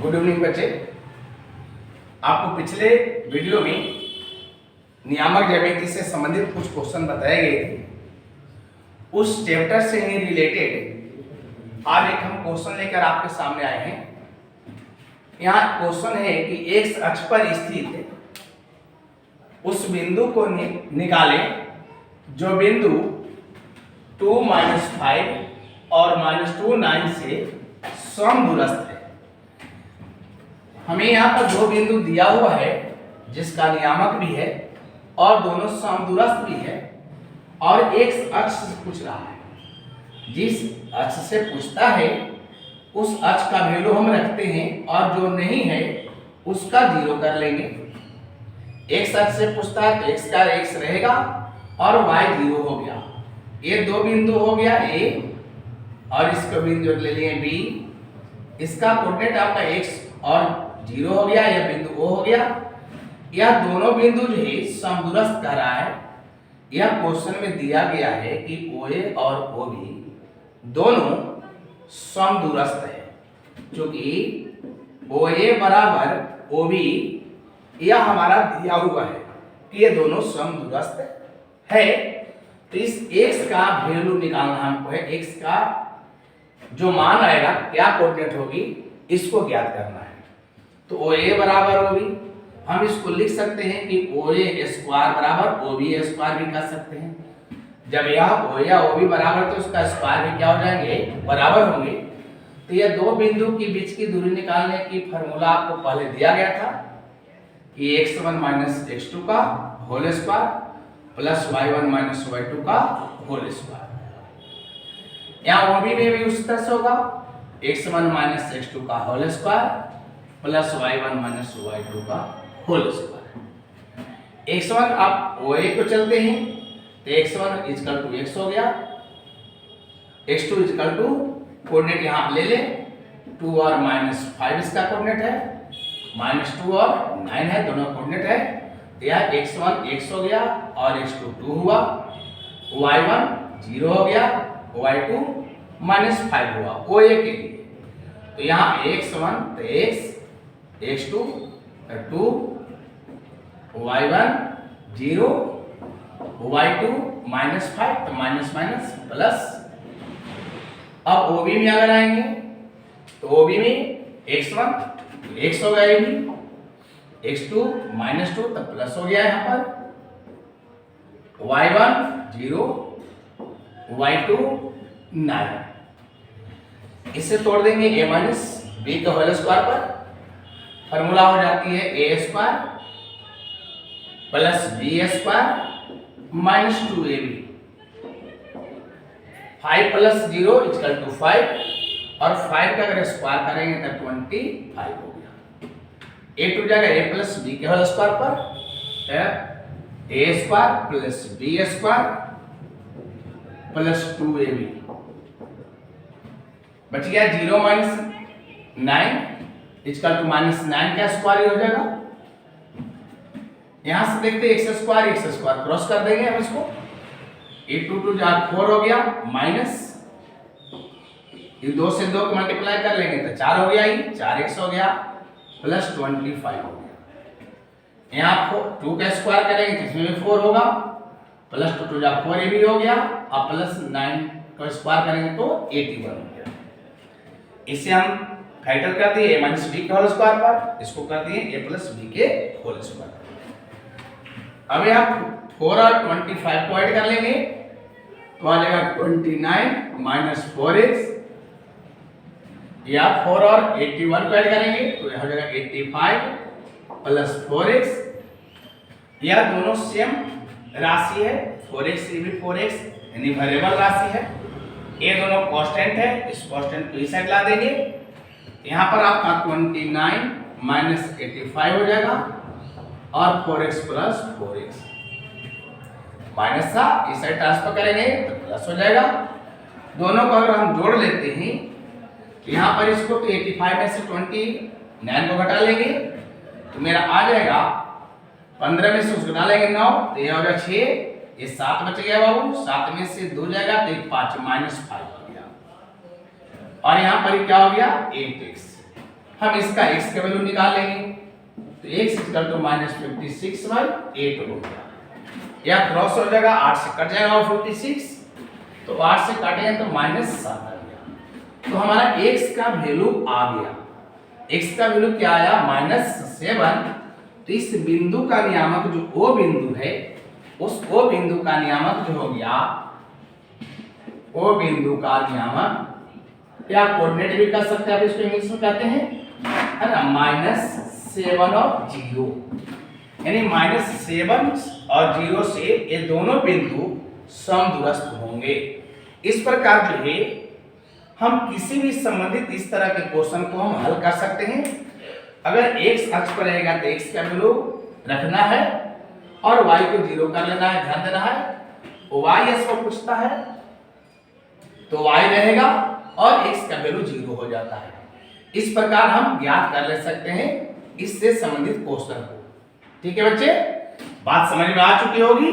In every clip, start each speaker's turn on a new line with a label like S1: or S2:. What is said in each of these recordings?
S1: Good evening बच्चे। आपको पिछले वीडियो में नियामक ज्यामिति से संबंधित कुछ क्वेश्चन बताए गए थे। उस चैप्टर से ही रिलेटेड आज एक हम क्वेश्चन लेकर आपके सामने आए हैं। यहाँ क्वेश्चन है कि एक्स अक्ष पर स्थित उस बिंदु को निकालें जो बिंदु 2, -5 और -2, 9 से समदूरस्थ है। हमें यहाँ पर दो बिंदु दिया हुआ है जिसका नियामक भी है और दोनों समदूरस्थ भी है और एक्स अक्ष से पूछ रहा है। जिस अक्ष से पूछता है उस अक्ष का वैल्यू हम रखते हैं और जो नहीं है उसका 0 कर लेंगे। एक्स अक्ष से पूछता है तो एक्स का x रहेगा और y 0 हो गया। ये दो बिंदु हो गया A और इसका बिंदु ले लिए B। इसका कोऑर्डिनेट आपका x और 0 हो गया, यह बिंदु O हो गया। यह दोनों बिंदु जो है समदूरस्थ कह रहा है। यह क्वेश्चन में दिया गया है कि OA और OB दोनों समदूरस्थ है, क्योंकि OA बराबर OB यह हमारा दिया हुआ है कि ये दोनों समदूरस्थ है। तो इस x का वैल्यू निकालना हमको है। x का जो मान आएगा, क्या कोऑर्डिनेट होगी, इसको ज्ञात करना है। तो OA बराबर OB हम इसको लिख सकते हैं कि OA स्क्वायर बराबर OB स्क्वायर भी कर सकते हैं। जब यह OA या OB बराबर तो उसका स्क्वायर भी क्या हो जाएंगे, बराबर होंगे। तो यह दो बिंदु के बीच की दूरी निकालने की फार्मूला आपको पहले दिया गया था कि x1 - x2 का whole square plus y1 - y2 का होल स्क्वायर। यहाँ OB में भी उस तरह से होगा x1 - x2 का whole square plus y1 - y2 का होल स्क्वायर। x1 आप OA को चलते हैं तो x1 = x हो गया, x2 = कोऑर्डिनेट यहाँ ले ले 2 और -5 इसका कोऑर्डिनेट है, -2 और 9 है, दोनों कोऑर्डिनेट है। तो यह x1 x हो गया और x2 2 हुआ, y1 0 हो गया, y2 -5 हुआ OA के लिए। तो यहाँ x1 तो x, x2 2, y1 0, y2 -5 तो माइनस माइनस प्लस। अब OB में अगर आएंगे तो OB में x1 x हो गया, x2 -2 तो प्लस हो गया यहाँ पर, y1 0, y2 9। इससे तोड़ देंगे a - b के होल स्क्वायर पर। फॉर्मूला हो जाती है a square plus b square -2ab। 5 + 0 = 5 और 5 का अगर स्क्वायर करेंगे तो 25 हो गया। a टू जाएगा a + b के होल स्क्वायर पर, a square plus b square plus 2ab बच गया 0 - 9 = -9 का स्क्वायर हो जाएगा। यहां से देखते हैं x स्क्वायर क्रॉस कर देंगे हम इसको, 2 4 हो गया माइनस, ये 2 से 2 को मल्टीप्लाई कर लेंगे तो 4 हो गया, 4x हो गया प्लस 25 हो गया। यहाँ 2 का स्क्वायर करेंगे तो इसमें भी 4 होगा, प्लस 2 4 ये भी हो गया और प्लस 9 का स्क्वायर करेंगे तो 81 हो गया। इसे हम फैक्टर कर दिए a - b के होल स्क्वायर पर, इसको कर दिए a + b के होल स्क्वायर पर। अब यहाँ 4 और 25 को ऐड कर लेंगे तो आ जाएगा 29 - 4x, या 4 और 81 को ऐड करेंगे तो यह हो जाएगा 85 प्लस 4x। यह दोनों सेम राशि है, 4x ये भी 4x यानी वेरिएबल राशि है। ये दोनों कांस्टेंट है, इस कांस्टेंट को इस साइड ला देंगे। यहाँ पर आपका 29 - 85 हो जाएगा और 4x प्लस 4x माइनस था, इस साइड ट्रांसफर करेंगे तो प्लस हो जाएगा। दोनों को अगर हम जोड़ लेते हैं तो यहाँ पर इसको तो 85 में से 29 को घटा लेंगे तो मेरा आ जाएगा 15 में से उसको डालेंगे 9 तो यह हो जाएगा 6, ये 7 बच गया बाबू, 7 में से 2 जाएगा तो 5 -5 हो गया। और यहाँ पर क्या हो गया 8x। हम इसका x का वैल्यू निकाल लेंगे, तो x इक्वल टू -56/8 हो गया। यह क्रॉस हो जाएगा, 8 से कट जाएगा और 56, तो 8 से काटेंगे तो -7 आ गया। तो हमारा x का वैल्यू आ गया। x का वैल्यू क्या आया? -7। तो इस बिंदु का नियामक जो O बिंदु है, उस O बिंदु का नियामक जो हो गया, O बिंदु का नियामक या कोऑर्डिनेट भी कर सकते हैं, आप इसको इंग्लिश में कहते हैं, है ना, -7 और 0, यानी -7 और 0 से ये दोनों बिंदु समदूरस्थ होंगे। इस प्रकार जो है हम किसी भी संबंधित इस तरह के क्वेश्चन को हम हल कर सकते हैं। अगर x अक्ष पर रहेगा तो x का वैल्यू रखना है और y को 0 कर लेना है, ध्यान देना है। y s को पूछता है तो y रहेगा और x का वैल्यू 0 हो जाता है। इस प्रकार हम ज्ञात कर ले सकते हैं इससे संबंधित क्वेश्चन को। ठीक है बच्चे, बात समझ में आ चुकी होगी।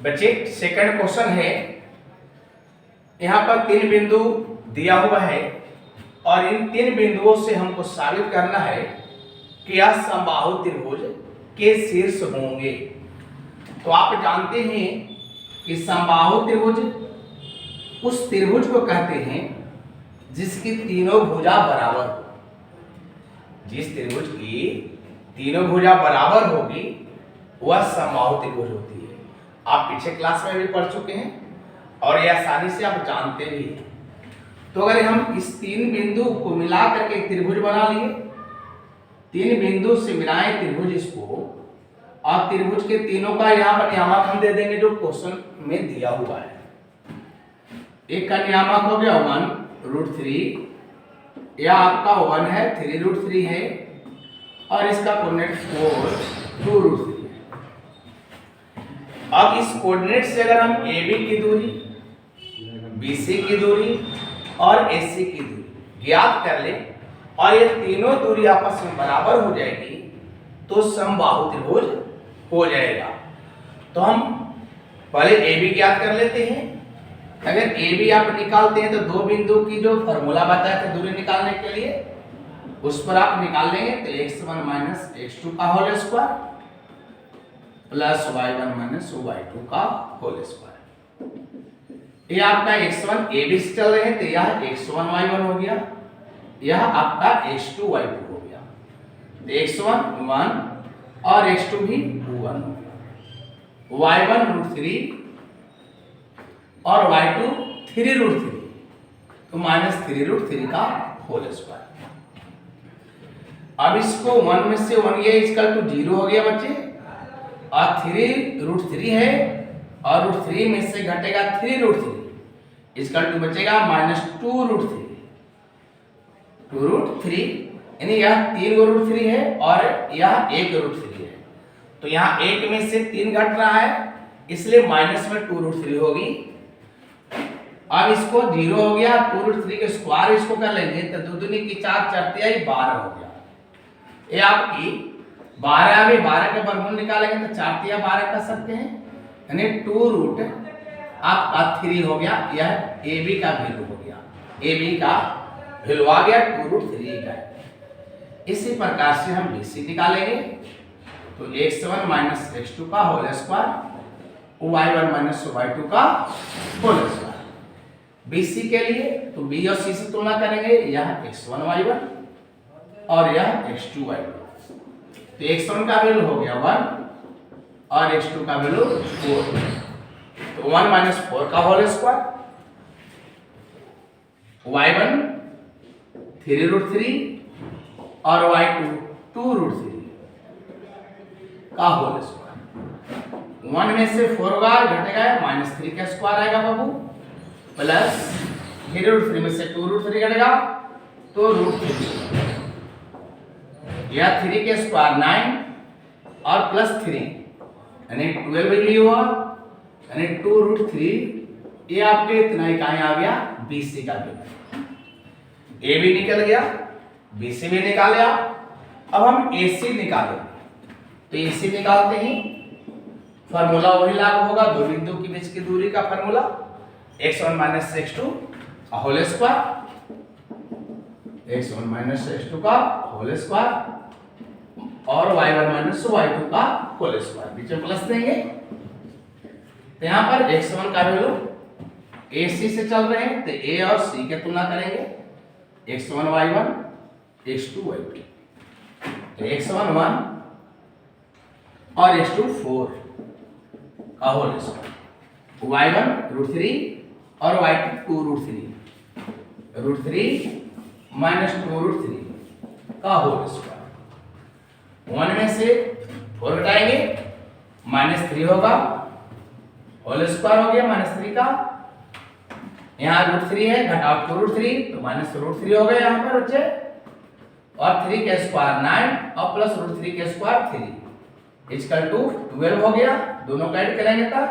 S1: बच्चे सेकंड क्वेश्चन है, यहां पर 3 बिंदु दिया हुआ है और इन 3 बिंदुओं से हमको साबित करना है कि यह समबाहु त्रिभुज के शीर्ष होंगे। तो आप जानते हैं कि समबाहु त्रिभुज उस त्रिभुज को कहते हैं जिसकी तीनों भुजा बराबर हो। जिस त्रिभुज की तीनों भुजा बराबर होगी वह समबाहु त्रिभुज होती है। आप पीछे क्लास में भी पढ़ चुके हैं और यह आसानी से आप जानते भी हैं। तो अगर हम इस 3 बिंदु को मिला करके एक त्रिभुज बना लिए, 3 बिंदु से मिलाएं त्रिभुज इसको, और त्रिभुज के तीनों का यहाँ पर नियामक हम दे देंगे जो क्वेश्चन में दिया हुआ है। एक का नियामक हो गया 1√3, यह आपका 1 है, 3√3 है, और इसका कोऑर्डिनेट 4 2√3 है। अब इस कोऑर्डिनेट से अगर हम AB की दूरी, BC की दूरी और AC की दूरी ज्ञात कर ले और ये तीनों दूरी आपस में बराबर हो जाएगी तो समबाहु त्रिभुज हो जाएगा। तो हम पहले AB ज्ञात कर लेते हैं। अगर AB आप निकालते हैं तो 2 बिंदु की जो फॉर्मूला बताया था दूरी निकालने के लिए, उस पर आप निकाल लेंगे तो x1 - x2 का whole square plus y1 - y2 का होल स्क्वायर। ये आपका x1 AB से चल रहे हैं तो यह x1 y1 हो गया, यह आपका x2 y2 हो गया। तो x1 1 और x2 भी 1 हो गया। y1√3 और y2 3√3, तो -3√3 का होल स्क्वायर। अब इसको 1 में से 1 गया इक्वल टू 0 हो गया बच्चे, और 3√3 है और √3 में से घटेगा 3√3 इक्वल टू बचेगा -2√3। 2√3 यानी यह 3√3 है और यह 1√3 है। तो यहाँ 1 में से 3 घट रहा है इसलिए माइनस में 2√3 होगी। अब इसको 0 हो गया, 2√3 के स्क्वायर इसको कर लेंगे तो 2 दूनी की 4 4 तिहाई 12 हो गया। ये आपकी 12, अभी 12 के वर्गमूल निकालेंगे तो 4 तिहाई 12 कर सकते हैं, यानी 2 आपका 3 हो गया। यह AB का वैल्यू हो गया, AB का वैल्यू आ गया 2√3 का। इसी प्रकार से हम BC निकालेंगे तो x1 - x2 का होल स्क्वायर, y1 - y2 का होल स्क्वायर। BC के लिए तो B और C से तुलना करेंगे, यह x1 y1 और यह x2 y2। तो x1 का वैल्यू हो गया 1 और x2 का वैल्यू 4। तो 1 - 4 का होल स्क्वायर, y1 3√3 और y2 2√3 का होल स्क्वायर। 1 में से 4 होगा घटेगा -3 का स्क्वायर आएगा बाबू, प्लस 3√3 में से 2√3 घटेगा तो √3, यह 3 के स्क्वायर 9 और प्लस 3 यानी 12 डिग्री हुआ, यानी 2√3। ये आपके इतना इकाई आ गया BC का वैल्यू। A भी निकल गया, BC भी निकाल लिया। अब हम AC निकालेंगे तो AC निकालते हैं, फार्मूला वही लागू होगा, 2 बिंदु के बीच की दूरी का formula x1 - x2 whole square x1 minus x2 का होल स्क्वायर और y1 माइनस y2 का होल स्क्वायर, बीच में प्लस देंगे। तो यहाँ पर x1 का वैल्यू a c से चल रहे हैं तो a और c की तुलना करेंगे, x1 y1 x2 y2, तो x1 1 और x2 4 का होल स्क्वायर, y1 √3 और y2 √3 माइनस 2√3 का होल स्क्वायर। 1 में से 4 घटाएंगे -3 होगा, होल स्क्वायर हो गया -3 का, यहाँ √3 है, घटाओ 2√3 तो -√3 हो गया यहाँ पर बच्चे, और 3 के स्क्वायर 9 और प्लस √3 के स्क्वायर 3 इक्वल टू 12 हो गया। दोनों का ऐड करेंगे तब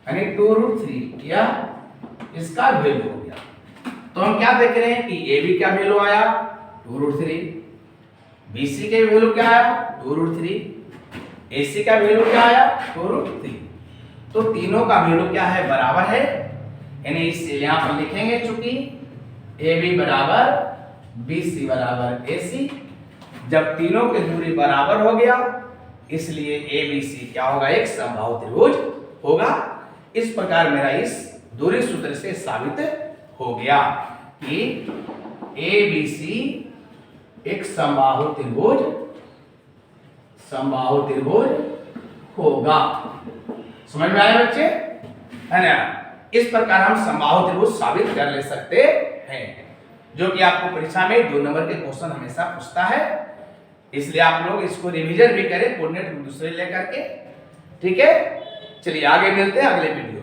S1: यानी 2√3 या इसका वैल्यू हो गया। तो हम क्या देख रहे हैं कि ए बी का वैल्यू आया 2√3, बी सी के वैल्यू क्या आया 2√3, ए सी का वैल्यू क्या आया 2√3। तो तीनों का वैल्यू क्या है बराबर है, यानी इसे यहाँ पर लिखेंगे चूंकि ए बी बराबर बी सी बराबर ए सी, जब तीनों की दूरी बराबर हो गया इसलिए ए बी सी क्या होगा, एक समबाहु त्रिभुज होगा। इस प्रकार मेरा इस दूरी सूत्र से साबित हो गया कि ए बी सी एक समबाहु त्रिभुज होगा। समझ में आया बच्चे, है ना। इस प्रकार हम समबाहु त्रिभुज साबित कर ले सकते हैं, जो कि आपको परीक्षा में 2 नंबर के क्वेश्चन हमेशा पूछता है, इसलिए आप लोग इसको रिवीजन भी करें कोऑर्डिनेट दूसरे लेकर के। ठीक है, चलिए आगे मिलते हैं अगले वीडियो।